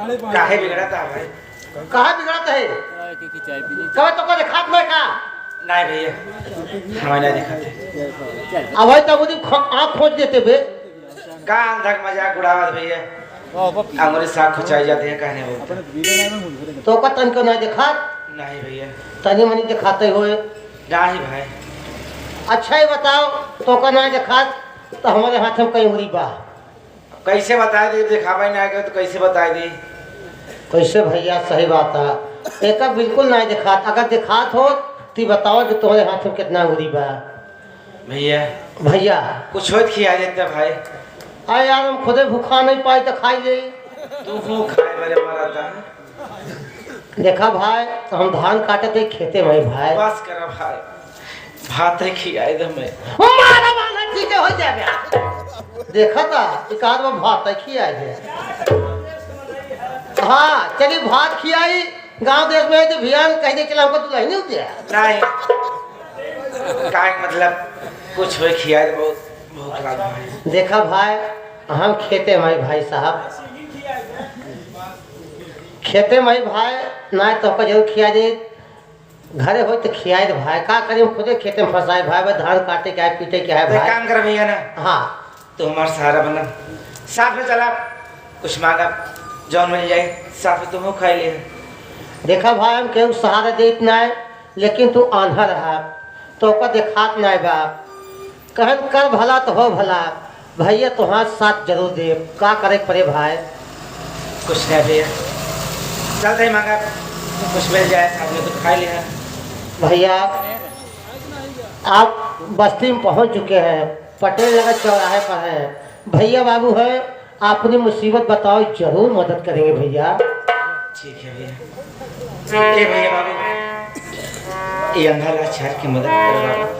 काहे बिगड़ता है भाई? कहाँ बिगड़ता है? कभी तो को दिखात नहीं का? नहीं भैया हमें नहीं दिखाते। अब तो मुझे आँख खोज देते बे। का अंधक मजाक उड़ावत भैया। अंगूरी साग खुचाई जाती है कहने बोलते। तो का तन को नहीं दिखात? नहीं भैया तनी मनी दिखाते हुए। नहीं भाई। अच्छा ही बताओ तो का नहीं दिखात तो हमारे हाथ में कहीं उड़ी बा। कैसे बता दे? दिखावा ही नहीं आएगा तो कैसे बता दी? कैसे भैया सही बात है। एक बिल्कुल नहीं दिखात। अगर दिखात हो तो बताओ कि तुम्हारे हाथ में कितना उड़ी बा। भैया भैया कुछ हो खिया देते भाई। अरे यार हम खुदे भूखा नहीं पाई तो खाई जाई। तू क्यों खाए मेरे मराता है? देखा भाई हम धान काटे थे खेते में भाई। बस करा भाई भात है खियाए दे मैं। मारा वाला चीजें हो जाए। देखा था एक आदमी भात है खियाए दे। हाँ चलिए भात खियाई गांव देश में तो भियान कहने चला हमको तू नहीं उठे। नहीं काय मतलब कुछ हो खियाए दे बहुत भूख लगा है। देखा भाई हम खेते में भाई साहब खेते में भाई ना तो जरूर खिया दे। घरे हो तो खियाए दे भाई। का करी खुदे खेते में फंसाए भाई धान काटे क्या पीटे क्या है भाई। काम कर भैया ना। हाँ तो हमारा सहारा बना साथ में चला कुछ मांगा जौन मिल जाए साथ में तुम खा लिया। देखा भाई हम केहू सहारा देत नहीं लेकिन तू आंधा रहा तो का देखात नहीं बा। कहन कर भला तो हो भला भैया तुहार साथ जरूर दे। का करे पड़े भाई? कुछ नहीं भैया चलते ही मांगा कुछ मिल जाए साथ में तो खा लिया। भैया आप बस्ती में पहुंच चुके हैं। पटेल नगर चौराहे पर है। भैया बाबू है अपनी मुसीबत बताओ जरूर मदद करेंगे भैया। ठीक है भैया। ए भैया बाबू ये अंधा लाचार की मदद करो बाबू।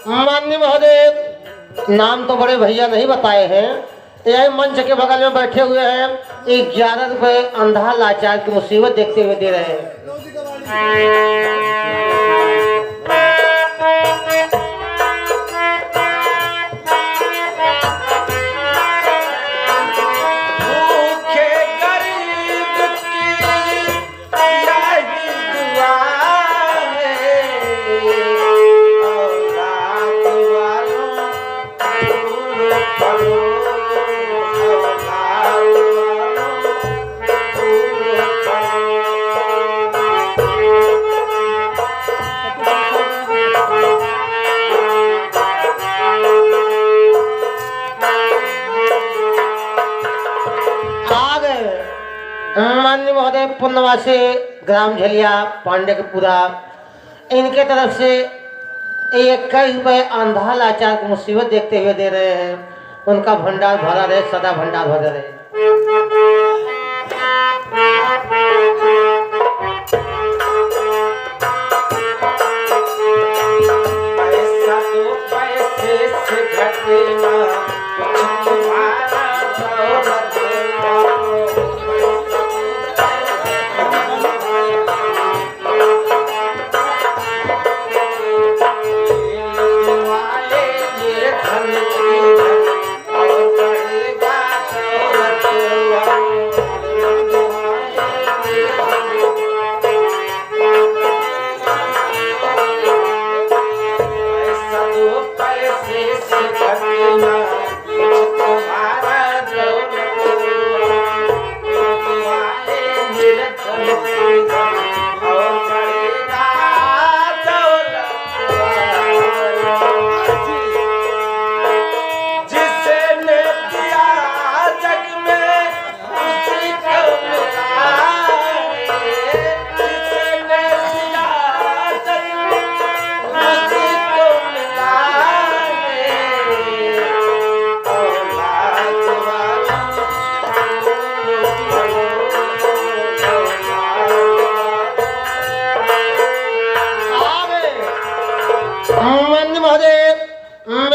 माननीय महोदय नाम तो बड़े भैया नहीं बताए हैं। यही मंच के बगल में बैठे हुए हैं 11 रुपए अंधा लाचार की मुसीबत देखते हुए दे रहे हैं। माननीय महोदय पुण्यवासी ग्राम झलिया पांडेपुरा इनके तरफ से 21 रुपये अंधा लाचार की मुसीबत देखते हुए दे रहे हैं। उनका भंडार भरा रहे सदा भंडार भरा रहे। पैसा तो पैसे से घटे ना कुछ तुम्हारा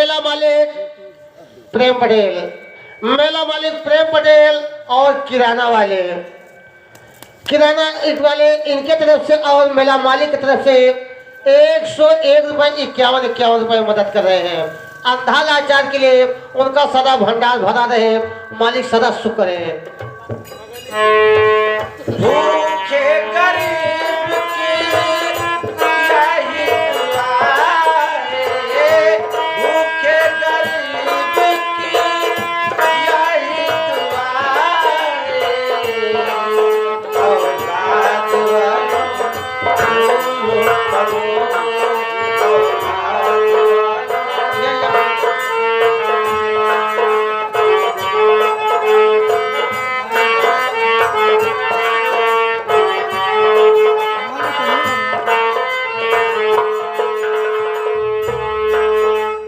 मेला मालिक प्रेम पटेल, मेला मालिक प्रेम पटेल और किराना वाले, किराना ईट वाले, इनके तरफ से और मेला मालिक की तरफ से 101 रुपये 51 रुपये मदद कर रहे हैं। अंधा लाचार के लिए उनका सदा भंडार भरा रहे, मालिक सदा सुख करे। भूखे गरीब की यही दुआ है, भूखे गरीब की यही दुआ है। औलाद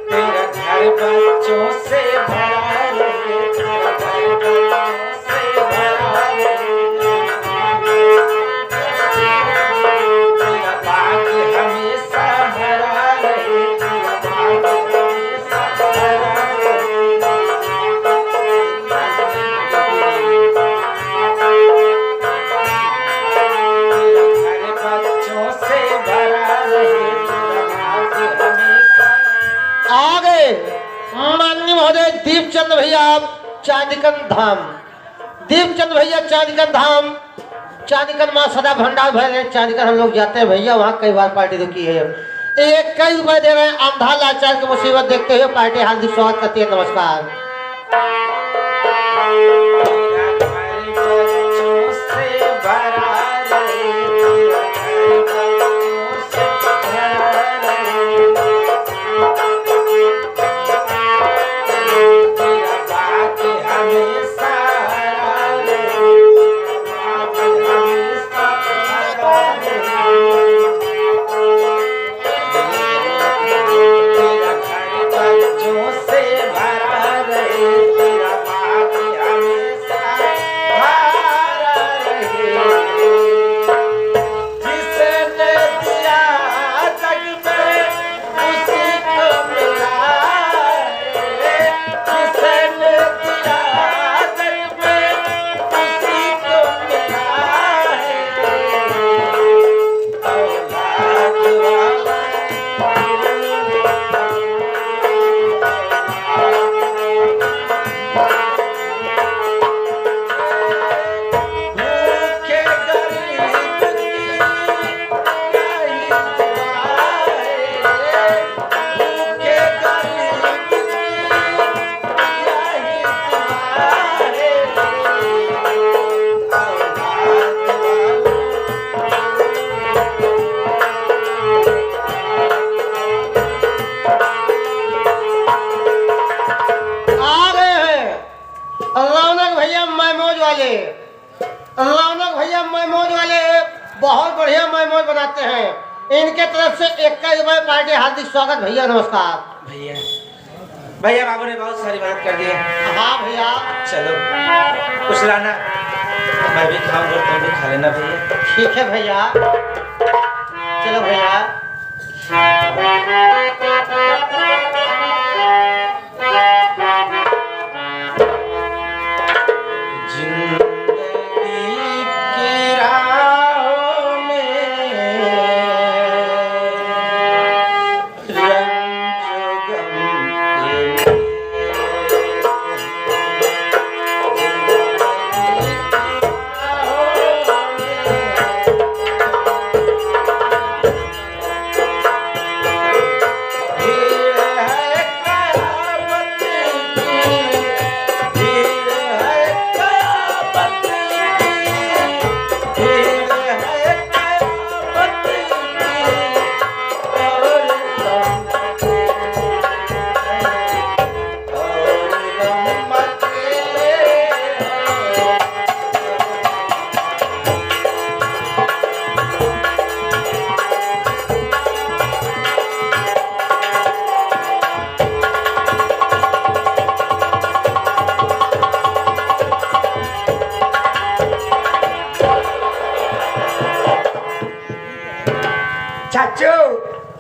तेरा घर बच्चों से भरा रहे, तेरा घर बच्चों से भरा रहे, तेरा बाग हमेशा भरा रहे, तेरा बाग हमेशा भरा रहे। तेरा घर बच्चों से भरा रहे, तेरा बाग हमेशा। आगे माननीय महोदय दीपचंद भैया चांदीकन धाम, दीपचंद भैया चांदीकन धाम, चांदीकन माँ सदा भंडार भरे। चांदीकन हम लोग जाते हैं भैया, वहाँ कई बार पार्टी रुकी है। एक कई रुपए दे रहे हैं। अंधा लाचार की मुसीबत देखते हुए पार्टी हार्दिक स्वागत करती है। नमस्कार। तेरा घर बच्चों से भरा रहे, तेरा घर बच्चों से भरा रहे, तेरा बाग हमेशा हरा रहे, बाग हमेशा हरा रहे। तेरा घर बच्चों से भरा रहे, तेरा बाग हमेशा हरा रहे। जिसने दिया जग में उसी को मिला है, जिसने दिया जग में उसी को मिला है। औलाद वाला भूखे गरीब की यही दुआ है, भूखे गरीब की यही दुआ है। औलाद वाला आ गए हैं रौनक भैया मैमोज वाले, रौनक भैया मैमोज वाले बहुत बढ़िया मैमोज बनाते हैं। इनके तरफ से 21 रुपये पार्टी हार्दिक स्वागत भैया। नमस्कार। भैया, भैया बाबू ने बहुत सारी बात कर दी है। हाँ भैया, चलो कुछ लाना, मैं भी खाऊंगा, तुम भी खा लेना भैया। ठीक है भैया, चलो भैया। जिंदगी की राहों में रंज गम के चाचू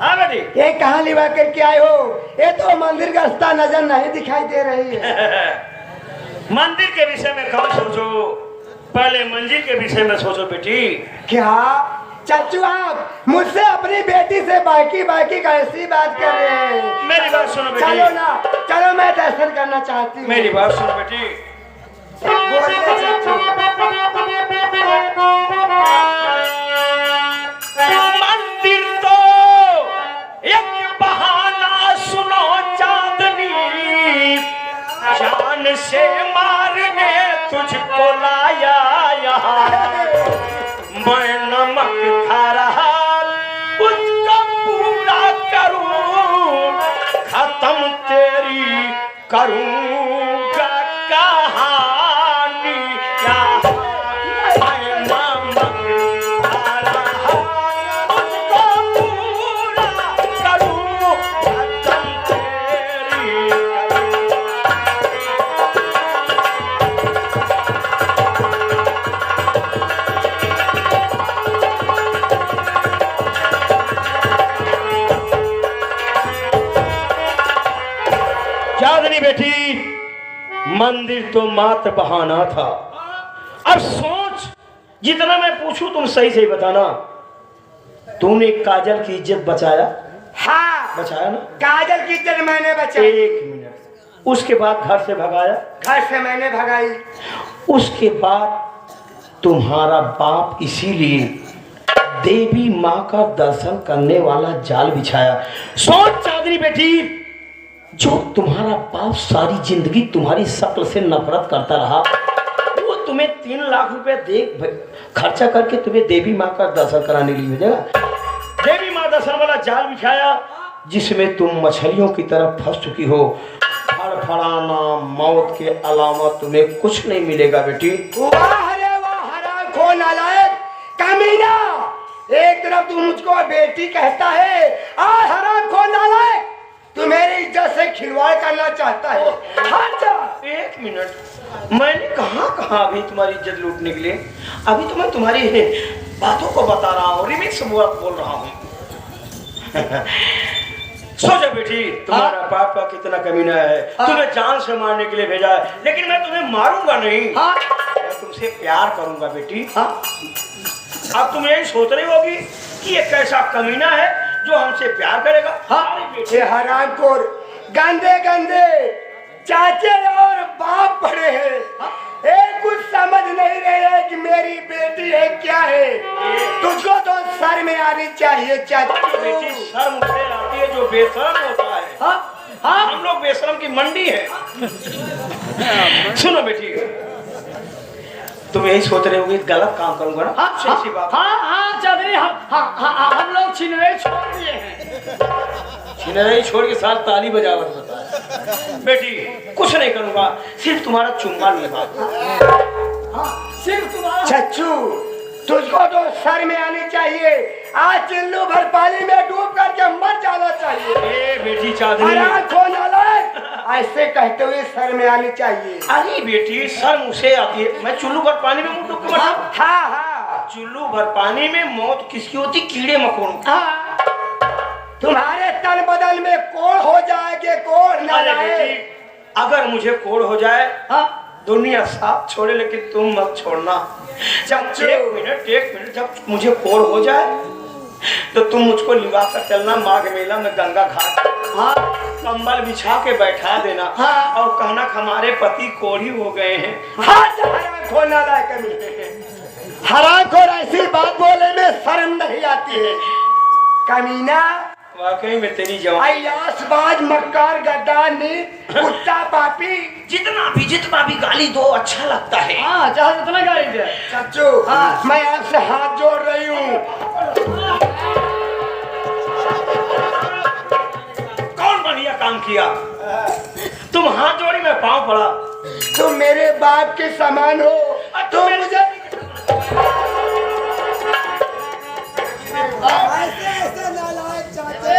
हाँ बेटी। ये कहाँ लिवा करके आए हो? ये तो मंदिर का रास्ता नजर नहीं दिखाई दे रही है। मंदिर के विषय में कम सोचो, पहले मंजिल के विषय में सोचो बेटी। क्या चाचू आप मुझसे अपनी बेटी से बाकी बाकी कैसी बात कर रहे हैं? मेरी बात सुनो बेटी। चलो ना, चलो मैं दर्शन करना चाहती हूँ। मेरी बात सुनो बेटी। बोलिए चाचू। मंदिर तो एक बहाना, सुनो चांदनी, जान से मारने तुझको लाया यहाँ। मैं नमक खा रहा उसका पूरा करूं, खत्म तेरी करूंगा कहानी। मैं नमक खा रहा उसका पूरा करूं, खत्म तेरी करूं। चांदनी बेटी, मंदिर तो मात्र बहाना था। अब सोच, जितना मैं पूछूं तुम सही सही बताना। तूने काजल की इज्जत बचाया? हाँ बचाया ना? काजल की इज्जत मैंने बचाई। 1 मिनट। उसके बाद घर से भगाया? घर से मैंने भगाई। उसके बाद तुम्हारा बाप इसीलिए देवी माँ का दर्शन करने वाला जाल बिछाया। सोच चांदनी बेटी, जो तुम्हारा बाप सारी जिंदगी तुम्हारी शक्ल से नफरत करता रहा, वो तुम्हें 3 लाख रुपए दे खर्चा करके तुम्हें देवी माँ का दर्शन कराने के लिए भेजेगा। देवी माँ दर्शन वाला जाल बिछाया, जिसमें तुम मछलियों की तरफ फंस चुकी हो। फड़फड़ाना, मौत के अलावा तुम्हें कुछ नहीं मिलेगा बेटी। वाह रे वाह, हरामखोर नालायक कमीना। एक तरफ तू मुझको बेटी कहता है और हरामखोर नालायक तू मेरी इज्जत से खिलवाड़ करना चाहता है। हट जा। 1 मिनट, मैंने कहाँ अभी तुम्हारी इज्जत लूटने के लिए? अभी तो मैं तुम्हारी बातों को बता रहा हूँ, रिमिक्स बोल रहा हूँ। सोचो बेटी, तुम्हारा बाप का कितना कमीना है। तुम्हें जान से मारने के लिए भेजा है, लेकिन मैं तुम्हें मारूंगा नहीं। मैं तुमसे प्यार करूंगा बेटी। अब तुम यही सोच रही होगी कि ये कैसा कमीना है जो हमसे प्यार करेगा। ये हरामखोर गंदे गंदे चाचे और बाप पड़े हैं। एक कुछ समझ नहीं रहे हैं कि मेरी बेटी है क्या है। तुझको तो शर्म आनी चाहिए चाची। बेटी शर्म उसे आती है जो बेशर्म होता है। हम लोग बेशर्म की मंडी है। सुनो बेटी, तुम यही सोच रहे होगे गलत काम करूंगा ना? सही बात। हाँ चादरी, हम लोग छिनवे छोड़ दिए हैं। छिनरई छोड़ के साथ ताली बजावत होता है। बेटी कुछ नहीं करूंगा, सिर्फ तुम्हारा चुम्मा लूंगा। सिर्फ तुम्हारा। चच्चू, तुझको तो शर्म आनी चाहिए। आज चिल्लू भर पानी में डूब करके मर जाना चाहिए। ए बेटी चादरी, ऐसे कहते हुए शर्म आनी चाहिए। अरे बेटी शर्म उसे आती है। मैं चुल्लू भर पानी में मुंह डूब के मरता? हाँ। चुल्लू भर पानी में मौत किसकी होती? कीड़े मकोड़ों की। तुम्हारे तन बदन में कोड़ हो जाएगे, कोड़ ना अरे जाए। बेटी, अगर मुझे कोड़ हो जाए दुनिया साथ छोड़े, लेकिन तुम मत छोड़ना। जब एक मिनट जब मुझे कोड़ हो जाए तो तुम मुझको लिवा कर चलना माघ मेला में गंगा घाट। कंबल बिछा के बैठा देना और कहना हमारे पति कोढ़ी हो गए हैं। हरामखोर ऐसी बात बोले में शर्म नहीं आती है। कमीना, वाकई में तेरी जवान, अय्यासबाज, मक्कार, गद्दार, नीच, कुत्ता, पापी, जितना भी गाली दो अच्छा लगता है। चाहे जितना गाली दे। चच्चू, मैं आपसे हाथ जोड़ रही हूँ। कौन बढ़िया काम किया? तुम हाथ जोड़ी में पांव पड़ा। तुम मेरे बाप के समान हो। तुम मुझे ऐसे नालायक चाहते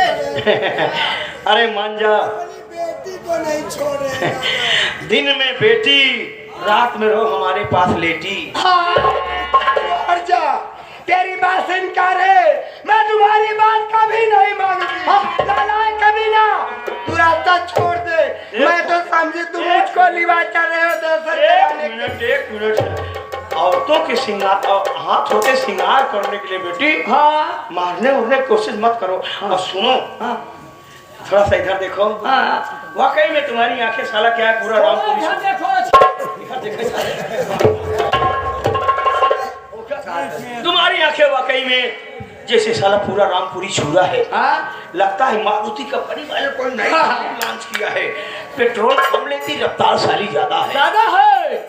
अरे मान जा, बेटी को नहीं छोड़ रहे। दिन में बेटी, रात में रहो हमारे पास लेटी। हट जा, तेरी बात से इनकार है। मैं तुम्हारी बात कभी नहीं मानूंगा। लिबास चल रहे हो दर्शन एक कराने के? मिनट एक मिनट, औरतों के श्रृंगार हाथ होते श्रृंगार करने के लिए बेटी, हाँ मारने उड़ने की कोशिश मत करो। और सुनो, हाँ थोड़ा सा इधर देखो। हाँ वाकई में तुम्हारी आंखें साला क्या है, पूरा रामपुरी इधर देखो इधर देखो। तुम्हारी आंखें वाकई में जैसे साला पूरा रामपुरी छुरा है। हाँ लगता है मारुति कंपनी वाले कोई नई गाड़ी लॉन्च किया है। पेट्रोल कम लेती, रफ्तार साली ज्यादा है। ज्यादा है।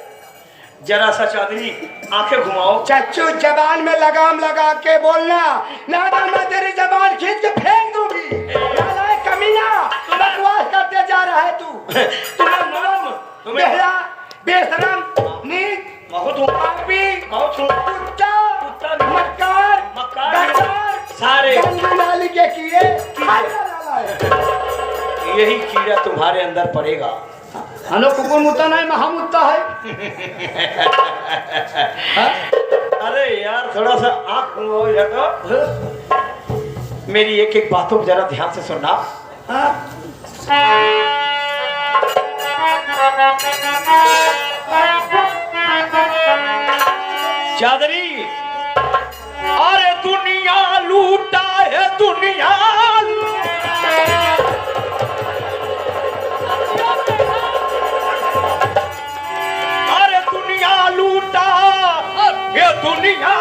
जरा सा चांदनी आंखें घुमाओ। चच्चू जबान में लगाम लगा के बोलना, ना तो मैं तेरी जबान खींच के फेंक दूंगी। नालायक कमीना, बकवास करते जा रहा है तू। तुम्हें मालूम, तुम्हें बेहरा, बेशरम, नीच, बहुत हूँ, पापी, बहुत हूँ, कुत्ता, कुत्ता, मक्कार, मक्कार, गद्दार, सारे गंदू नाली के कीड़े, नालायक। यही कीड़ा तुम्हारे अंदर पड़ेगा। हम लोग कुकुर मुत्ता नहीं, महामुत्ता है। अरे यार थोड़ा सा आँख घुमाओ या तो। मेरी एक एक बातों को जरा ध्यान से सुनना। चादरी, अरे दुनिया लूटा है, दुनिया अरे दुनिया लूटा, ये दुनिया